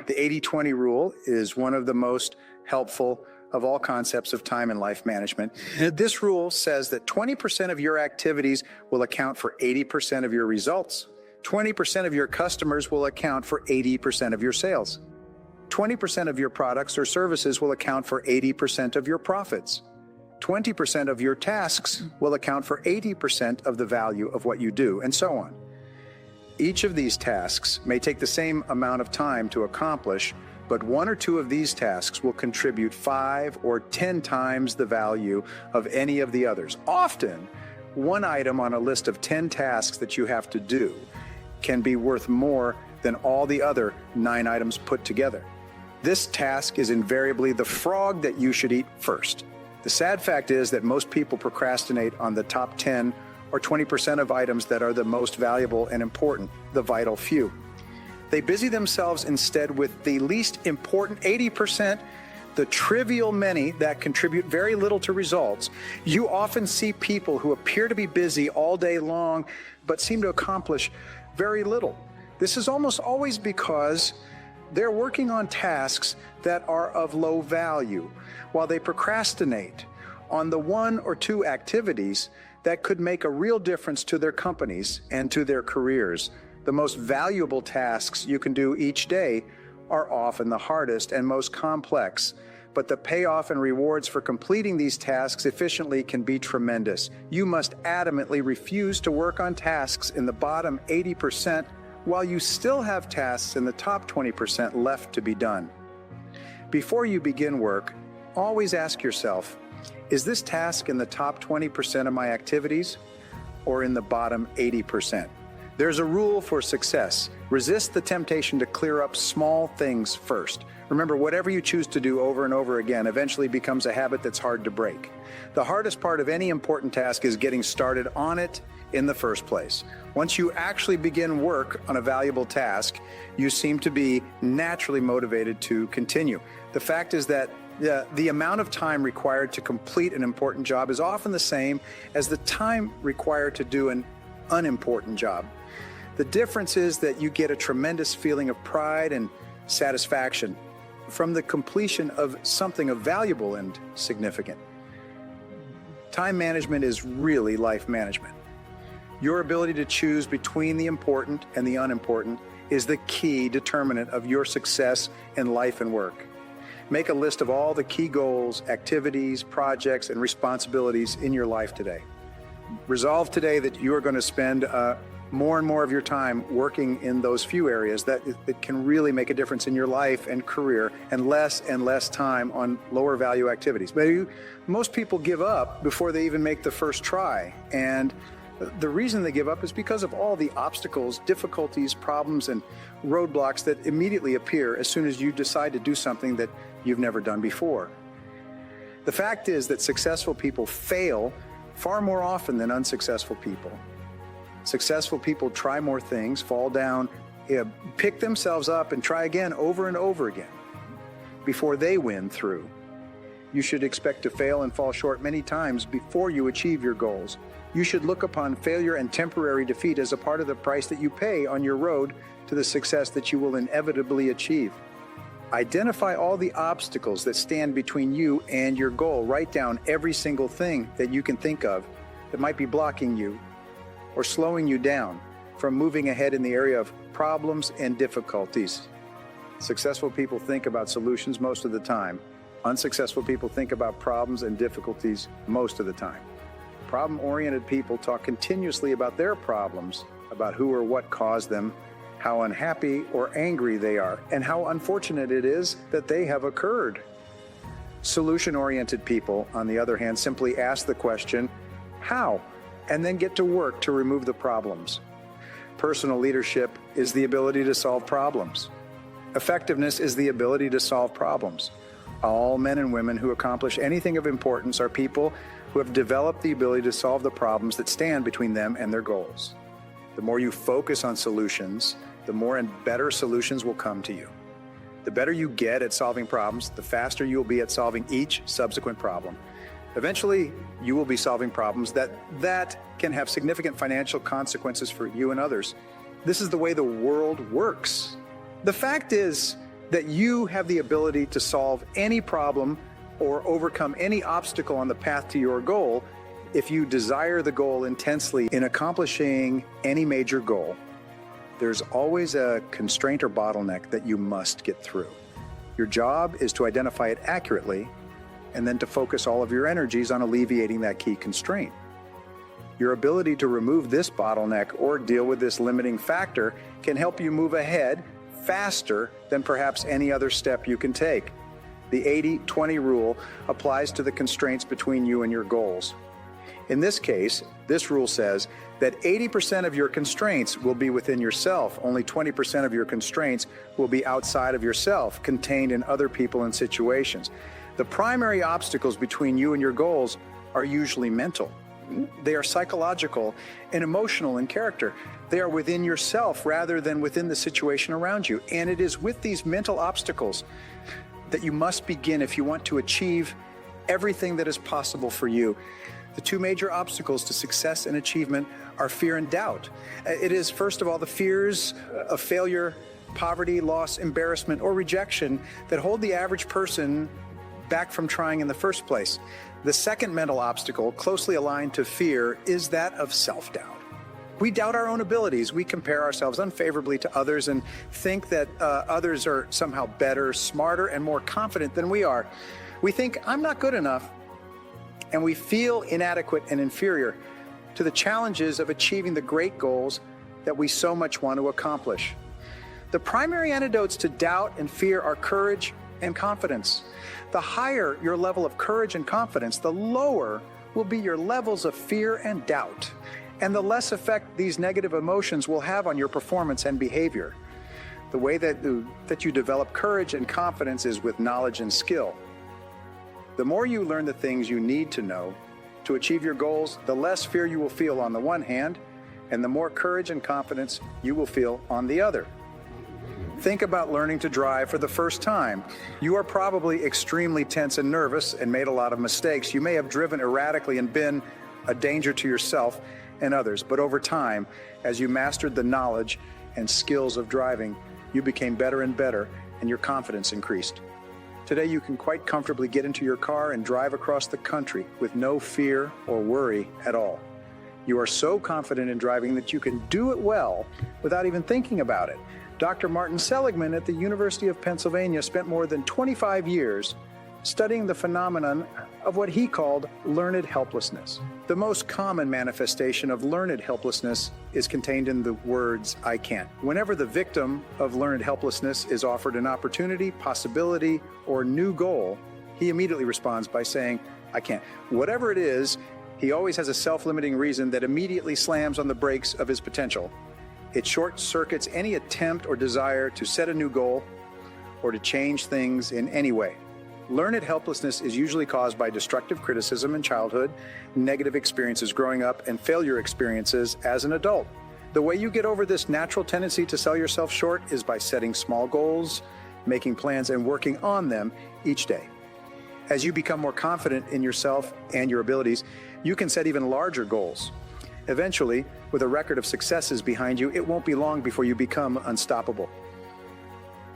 The 80-20 rule is one of the most helpful of all concepts of time and life management. This rule says that 20% of your activities will account for 80% of your results. 20% of your customers will account for 80% of your sales. 20% of your products or services will account for 80% of your profits. 20% of your tasks will account for 80% of the value of what you do, and so on. Each of these tasks may take the same amount of time to accomplish, but one or two of these tasks will contribute 5 or 10 times the value of any of the others. Often, one item on a list of 10 tasks that you have to do can be worth more than all the other 9 items put together. This task is invariably the frog that you should eat first. The sad fact is that most people procrastinate on the top 10 or 20% of items that are the most valuable and important, the vital few. They busy themselves instead with the least important 80%, the trivial many that contribute very little to results. You often see people who appear to be busy all day long, but seem to accomplish very little. This is almost always because they're working on tasks that are of low value, while they procrastinate on the 1 or 2 activities that could make a real difference to their companies and to their careers. The most valuable tasks you can do each day are often the hardest and most complex, but the payoff and rewards for completing these tasks efficiently can be tremendous. You must adamantly refuse to work on tasks in the bottom 80% while you still have tasks in the top 20% left to be done. Before you begin work, always ask yourself, is this task in the top 20% of my activities or in the bottom 80%? There's a rule for success. Resist the temptation to clear up small things first. Remember, whatever you choose to do over and over again eventually becomes a habit that's hard to break. The hardest part of any important task is getting started on it in the first place. Once you actually begin work on a valuable task, you seem to be naturally motivated to continue. The fact is that the amount of time required to complete an important job is often the same as the time required to do an unimportant job. The difference is that you get a tremendous feeling of pride and satisfaction from the completion of something of valuable and significant. Time management is really life management. Your ability to choose between the important and the unimportant is the key determinant of your success in life and work. Make a list of all the key goals, activities, projects, and responsibilities in your life today. Resolve today that you are going to spend more and more of your time working in those few areas that can really make a difference in your life and career, and less time on lower value activities. But most people give up before they even make the first try. And the reason they give up is because of all the obstacles, difficulties, problems, and roadblocks that immediately appear as soon as you decide to do something that you've never done before. The fact is that successful people fail far more often than unsuccessful people. Successful people try more things, fall down, pick themselves up, and try again over and over again before they win through. You should expect to fail and fall short many times before you achieve your goals. You should look upon failure and temporary defeat as a part of the price that you pay on your road to the success that you will inevitably achieve. Identify all the obstacles that stand between you and your goal. Write down every single thing that you can think of that might be blocking you or slowing you down from moving ahead in the area of problems and difficulties. Successful people think about solutions most of the time. Unsuccessful people think about problems and difficulties most of the time. Problem-oriented people talk continuously about their problems, about who or what caused them, how unhappy or angry they are, and how unfortunate it is that they have occurred. Solution-oriented people, on the other hand, simply ask the question, how? And then get to work to remove the problems. Personal leadership is the ability to solve problems. Effectiveness is the ability to solve problems. All men and women who accomplish anything of importance are people who have developed the ability to solve the problems that stand between them and their goals. The more you focus on solutions, the more and better solutions will come to you. The better you get at solving problems, the faster you will be at solving each subsequent problem. Eventually, you will be solving problems that can have significant financial consequences for you and others. This is the way the world works. The fact is that you have the ability to solve any problem or overcome any obstacle on the path to your goal if you desire the goal intensely. In accomplishing any major goal, there's always a constraint or bottleneck that you must get through. Your job is to identify it accurately and then to focus all of your energies on alleviating that key constraint. Your ability to remove this bottleneck or deal with this limiting factor can help you move ahead faster than perhaps any other step you can take. The 80-20 rule applies to the constraints between you and your goals. In this case, this rule says that 80% of your constraints will be within yourself. Only 20% of your constraints will be outside of yourself, contained in other people and situations. The primary obstacles between you and your goals are usually mental. They are psychological and emotional in character. They are within yourself rather than within the situation around you. And it is with these mental obstacles that you must begin if you want to achieve everything that is possible for you. The two major obstacles to success and achievement are fear and doubt. It is, first of all, the fears of failure, poverty, loss, embarrassment, or rejection that hold the average person back from trying in the first place. The second mental obstacle, closely aligned to fear, is that of self-doubt. We doubt our own abilities. We compare ourselves unfavorably to others and think that others are somehow better, smarter, and more confident than we are. We think, I'm not good enough, and we feel inadequate and inferior to the challenges of achieving the great goals that we so much want to accomplish. The primary antidotes to doubt and fear are courage and confidence. The higher your level of courage and confidence, the lower will be your levels of fear and doubt, and the less effect these negative emotions will have on your performance and behavior. The way that you develop courage and confidence is with knowledge and skill. The more you learn the things you need to know to achieve your goals, the less fear you will feel on the one hand, and the more courage and confidence you will feel on the other. Think about learning to drive for the first time. You are probably extremely tense and nervous and made a lot of mistakes. You may have driven erratically and been a danger to yourself and others. But over time, as you mastered the knowledge and skills of driving, you became better and better, and your confidence increased. Today, you can quite comfortably get into your car and drive across the country with no fear or worry at all. You are so confident in driving that you can do it well without even thinking about it. Dr. Martin Seligman at the University of Pennsylvania spent more than 25 years studying the phenomenon of what he called learned helplessness. The most common manifestation of learned helplessness is contained in the words, I can't. Whenever the victim of learned helplessness is offered an opportunity, possibility, or new goal, he immediately responds by saying, I can't. Whatever it is, he always has a self-limiting reason that immediately slams on the brakes of his potential. It short-circuits any attempt or desire to set a new goal or to change things in any way. Learned helplessness is usually caused by destructive criticism in childhood, negative experiences growing up, and failure experiences as an adult. The way you get over this natural tendency to sell yourself short is by setting small goals, making plans, and working on them each day. As you become more confident in yourself and your abilities, you can set even larger goals. Eventually, with a record of successes behind you, it won't be long before you become unstoppable.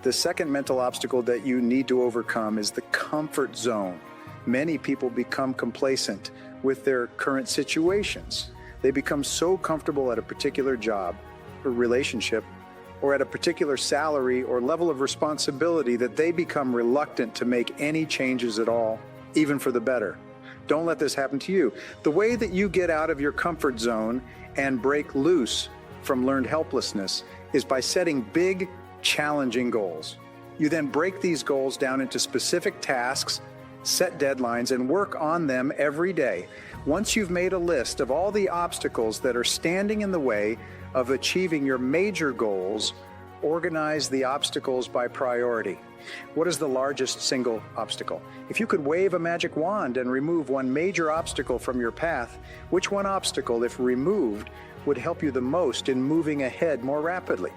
The second mental obstacle that you need to overcome is the comfort zone. Many people become complacent with their current situations. They become so comfortable at a particular job or relationship or at a particular salary or level of responsibility that they become reluctant to make any changes at all, even for the better. Don't let this happen to you. The way that you get out of your comfort zone and break loose from learned helplessness is by setting big, challenging goals. You then break these goals down into specific tasks, set deadlines, and work on them every day. Once you've made a list of all the obstacles that are standing in the way of achieving your major goals, organize the obstacles by priority. What is the largest single obstacle? If you could wave a magic wand and remove one major obstacle from your path, which one obstacle, if removed, would help you the most in moving ahead more rapidly?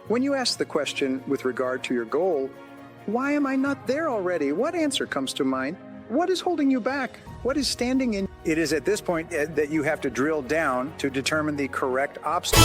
When you ask the question with regard to your goal, why am I not there already? What answer comes to mind? What is holding you back? What is standing in? It is at this point that you have to drill down to determine the correct obstacle.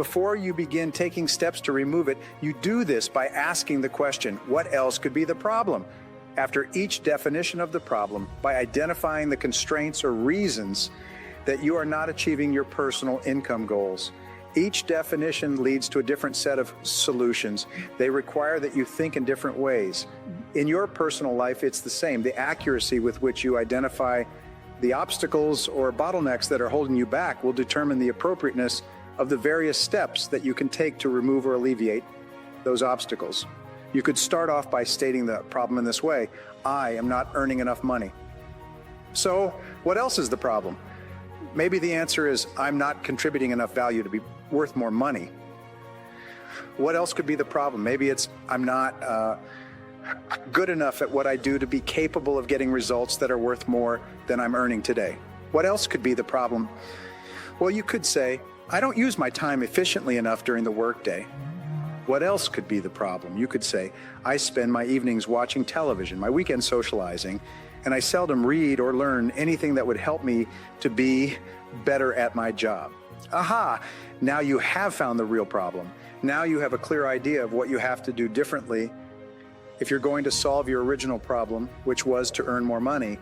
Before you begin taking steps to remove it, you do this by asking the question, what else could be the problem? After each definition of the problem, by identifying the constraints or reasons that you are not achieving your personal income goals. Each definition leads to a different set of solutions. They require that you think in different ways. In your personal life, it's the same. The accuracy with which you identify the obstacles or bottlenecks that are holding you back will determine the appropriateness of the various steps that you can take to remove or alleviate those obstacles. You could start off by stating the problem in this way: I am not earning enough money. So, what else is the problem? Maybe the answer is, I'm not contributing enough value to be worth more money. What else could be the problem? Maybe it's, I'm not good enough at what I do to be capable of getting results that are worth more than I'm earning today. What else could be the problem? Well, you could say, I don't use my time efficiently enough during the workday. What else could be the problem? You could say, I spend my evenings watching television, my weekends socializing, and I seldom read or learn anything that would help me to be better at my job. Aha! Now you have found the real problem. Now you have a clear idea of what you have to do differently if you're going to solve your original problem, which was to earn more money.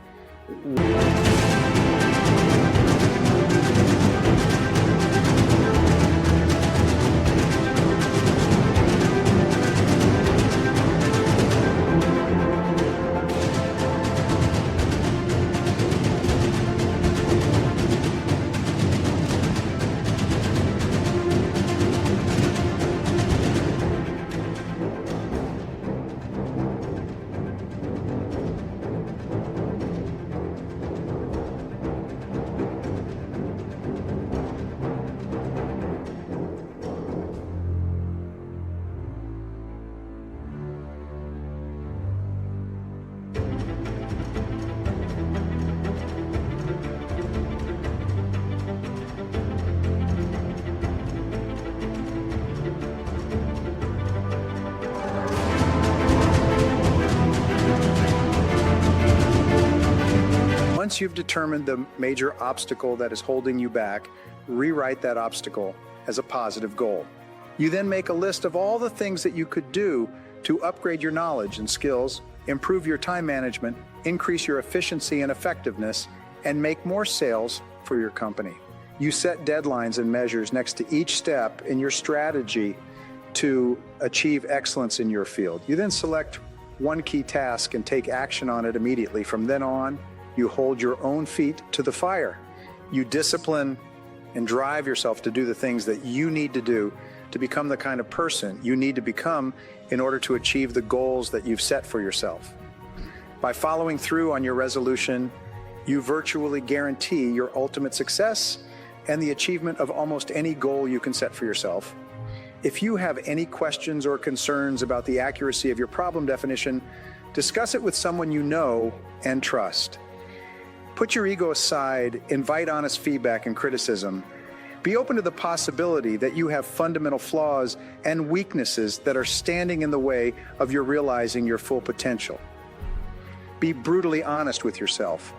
Once you've determined the major obstacle that is holding you back, rewrite that obstacle as a positive goal. You then make a list of all the things that you could do to upgrade your knowledge and skills, improve your time management, increase your efficiency and effectiveness, and make more sales for your company. You set deadlines and measures next to each step in your strategy to achieve excellence in your field. You then select one key task and take action on it immediately. From then on, you hold your own feet to the fire. You discipline and drive yourself to do the things that you need to do to become the kind of person you need to become in order to achieve the goals that you've set for yourself. By following through on your resolution, you virtually guarantee your ultimate success and the achievement of almost any goal you can set for yourself. If you have any questions or concerns about the accuracy of your problem definition, discuss it with someone you know and trust. Put your ego aside, invite honest feedback and criticism. Be open to the possibility that you have fundamental flaws and weaknesses that are standing in the way of your realizing your full potential. Be brutally honest with yourself.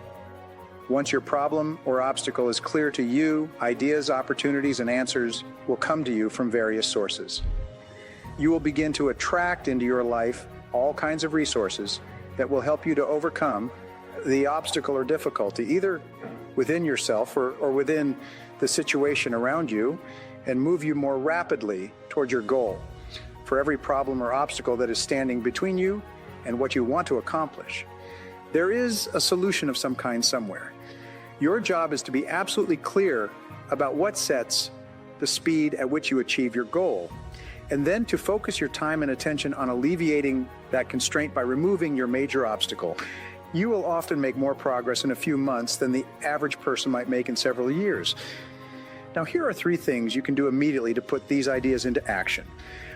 Once your problem or obstacle is clear to you, ideas, opportunities, and answers will come to you from various sources. You will begin to attract into your life all kinds of resources that will help you to overcome the obstacle or difficulty, either within yourself or within the situation around you, and move you more rapidly toward your goal. For every problem or obstacle that is standing between you and what you want to accomplish, there is a solution of some kind somewhere. Your job is to be absolutely clear about what sets the speed at which you achieve your goal, and then to focus your time and attention on alleviating that constraint by removing your major obstacle. You will often make more progress in a few months than the average person might make in several years. Now, here are 3 things you can do immediately to put these ideas into action.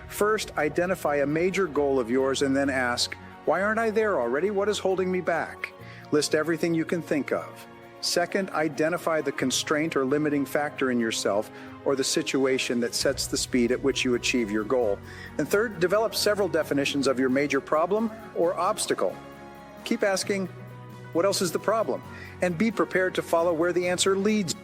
First, identify a major goal of yours and then ask, why aren't I there already? What is holding me back? List everything you can think of. Second, identify the constraint or limiting factor in yourself or the situation that sets the speed at which you achieve your goal. And third, develop several definitions of your major problem or obstacle. Keep asking, what else is the problem? And be prepared to follow where the answer leads.